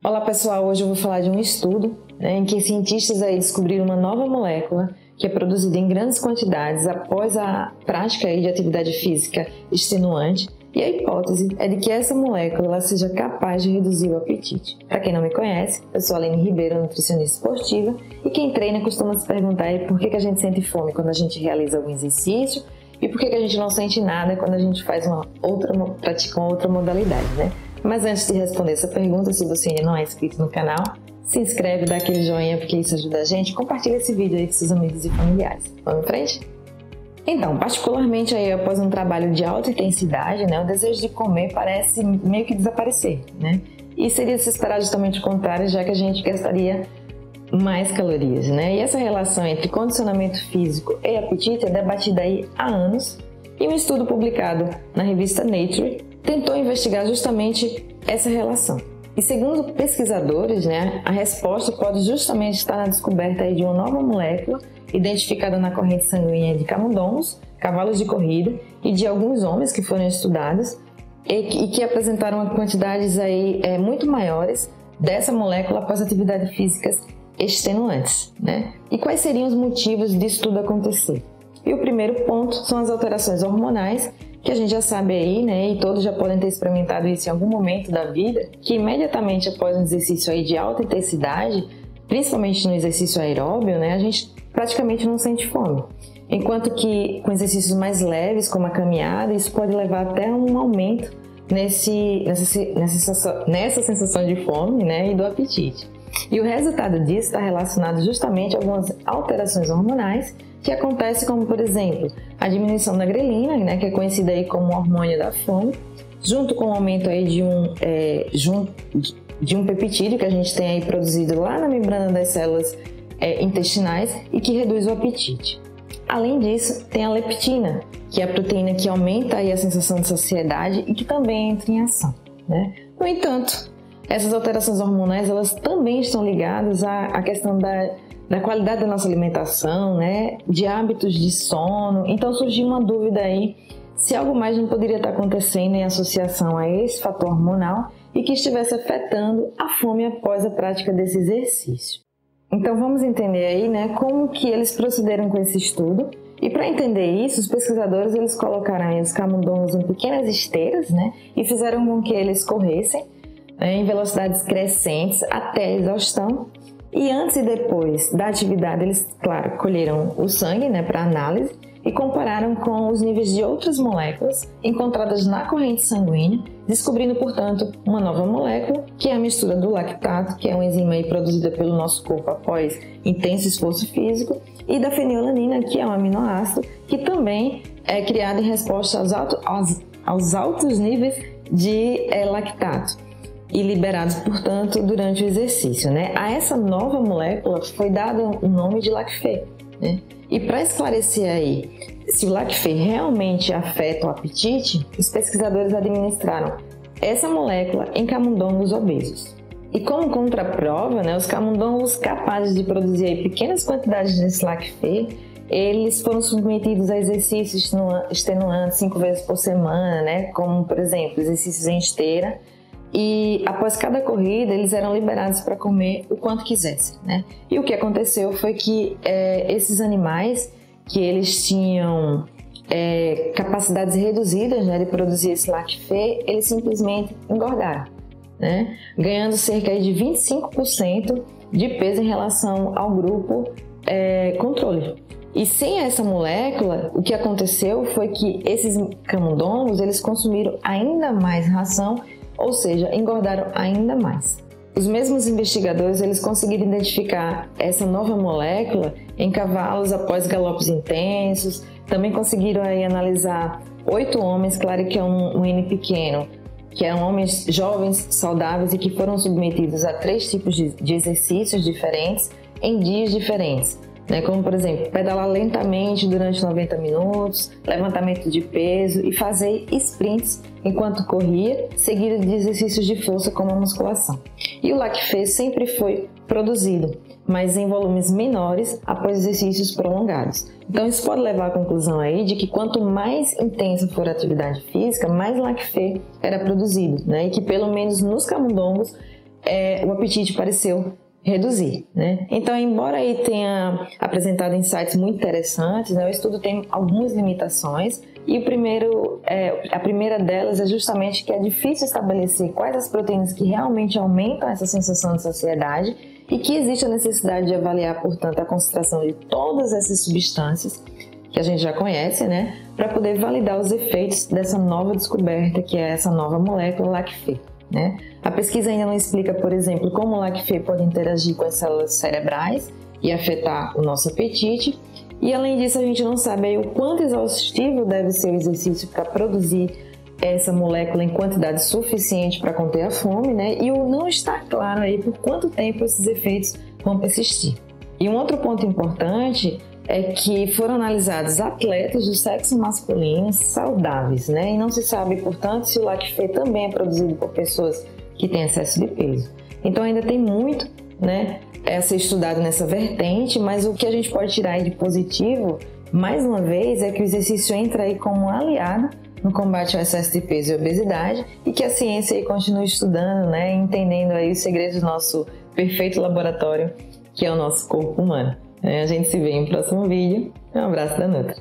Olá pessoal, hoje eu vou falar de um estudo em que cientistas aí descobriram uma nova molécula que é produzida em grandes quantidades após a prática de atividade física extenuante, e a hipótese é de que essa molécula ela seja capaz de reduzir o apetite. Para quem não me conhece, eu sou a Aline Ribeiro, nutricionista esportiva, e quem treina costuma se perguntar aí por que a gente sente fome quando a gente realiza algum exercício e por que a gente não sente nada quando a gente faz pratica uma outra modalidade, né? Mas antes de responder essa pergunta, se você ainda não é inscrito no canal, se inscreve, dá aquele joinha porque isso ajuda a gente, compartilha esse vídeo aí com seus amigos e familiares. Vamos em frente? Então, particularmente aí após um trabalho de alta intensidade, né, o desejo de comer parece meio que desaparecer, né? E seria se esperar justamente o contrário, já que a gente gastaria mais calorias, né? E essa relação entre condicionamento físico e apetite é debatida aí há anos, e um estudo publicado na revista Nature tentou investigar justamente essa relação. E segundo pesquisadores, né, a resposta pode justamente estar na descoberta aí de uma nova molécula identificada na corrente sanguínea de camundongos, cavalos de corrida e de alguns homens que foram estudados e que apresentaram quantidades aí, muito maiores dessa molécula após atividades físicas extenuantes, né? E quais seriam os motivos disso tudo acontecer? E o primeiro ponto são as alterações hormonais, que a gente já sabe aí, né, e todos já podem ter experimentado isso em algum momento da vida, que imediatamente após um exercício aí de alta intensidade, principalmente no exercício aeróbio, né, a gente praticamente não sente fome. Enquanto que com exercícios mais leves, como a caminhada, isso pode levar até um aumento nessa sensação de fome, né, e do apetite. E o resultado disso está relacionado justamente a algumas alterações hormonais que acontecem, como por exemplo, a diminuição da grelina, né, que é conhecida aí como hormônio da fome, junto com o aumento aí de um peptídeo que a gente tem aí produzido lá na membrana das células intestinais e que reduz o apetite. Além disso, tem a leptina, que é a proteína que aumenta aí a sensação de saciedade e que também entra em ação, né? No entanto, essas alterações hormonais elas também estão ligadas à questão da qualidade da nossa alimentação, né? De hábitos de sono. Então surgiu uma dúvida aí se algo mais não poderia estar acontecendo em associação a esse fator hormonal e que estivesse afetando a fome após a prática desse exercício. Então vamos entender aí, né, como que eles procederam com esse estudo. E para entender isso, os pesquisadores eles colocaram aí os camundongos em pequenas esteiras, né, e fizeram com que eles corressem em velocidades crescentes até a exaustão. E antes e depois da atividade, eles, claro, colheram o sangue, né, para análise e compararam com os níveis de outras moléculas encontradas na corrente sanguínea, descobrindo, portanto, uma nova molécula, que é a mistura do lactato, que é uma enzima aí produzida pelo nosso corpo após intenso esforço físico, e da fenilalanina, que é um aminoácido, que também é criado em resposta aos altos níveis de lactato e liberados, portanto, durante o exercício, né? A essa nova molécula foi dado o nome de Lacfé, né? E para esclarecer aí se o Lacfé realmente afeta o apetite, os pesquisadores administraram essa molécula em camundongos obesos. E como contraprova, né, os camundongos capazes de produzir aí pequenas quantidades desse Lacfé, eles foram submetidos a exercícios extenuantes 5 vezes por semana, né? Como, por exemplo, exercícios em esteira. E após cada corrida, eles eram liberados para comer o quanto quisessem, né? E o que aconteceu foi que esses animais, que eles tinham capacidades reduzidas, né, de produzir esse Lacfé, eles simplesmente engordaram, né? Ganhando cerca de 25% de peso em relação ao grupo controle. E sem essa molécula, o que aconteceu foi que esses camundongos, eles consumiram ainda mais ração, ou seja, engordaram ainda mais. Os mesmos investigadores eles conseguiram identificar essa nova molécula em cavalos após galopes intensos, também conseguiram aí analisar 8 homens, claro que é um N pequeno, que eram homens jovens, saudáveis e que foram submetidos a 3 tipos de exercícios diferentes em dias diferentes, né? Como, por exemplo, pedalar lentamente durante 90 minutos, levantamento de peso e fazer sprints enquanto corria, seguido de exercícios de força como a musculação. E o Lacfé sempre foi produzido, mas em volumes menores após exercícios prolongados. Então isso pode levar à conclusão aí de que quanto mais intensa for a atividade física, mais Lacfé era produzido, né? E que pelo menos nos camundongos o apetite pareceu reduzir, né? Então, embora aí tenha apresentado insights muito interessantes, né, o estudo tem algumas limitações e a primeira delas é justamente que é difícil estabelecer quais as proteínas que realmente aumentam essa sensação de saciedade e que existe a necessidade de avaliar, portanto, a concentração de todas essas substâncias que a gente já conhece, né, para poder validar os efeitos dessa nova descoberta, que é essa nova molécula LACFE. Né? A pesquisa ainda não explica, por exemplo, como o LACFE pode interagir com as células cerebrais e afetar o nosso apetite. E além disso, a gente não sabe aí o quanto exaustivo deve ser o exercício para produzir essa molécula em quantidade suficiente para conter a fome, né? E não está claro aí por quanto tempo esses efeitos vão persistir. E um outro ponto importante é que foram analisados atletas do sexo masculino saudáveis, né? E não se sabe, portanto, se o LACFE também é produzido por pessoas que têm excesso de peso. Então ainda tem muito, né, a ser estudado nessa vertente, mas o que a gente pode tirar aí de positivo, mais uma vez, é que o exercício entra aí como um aliado no combate ao excesso de peso e obesidade e que a ciência aí continue estudando, né, entendendo aí os segredos do nosso perfeito laboratório, que é o nosso corpo humano. A gente se vê em um próximo vídeo. Um abraço da Nutri.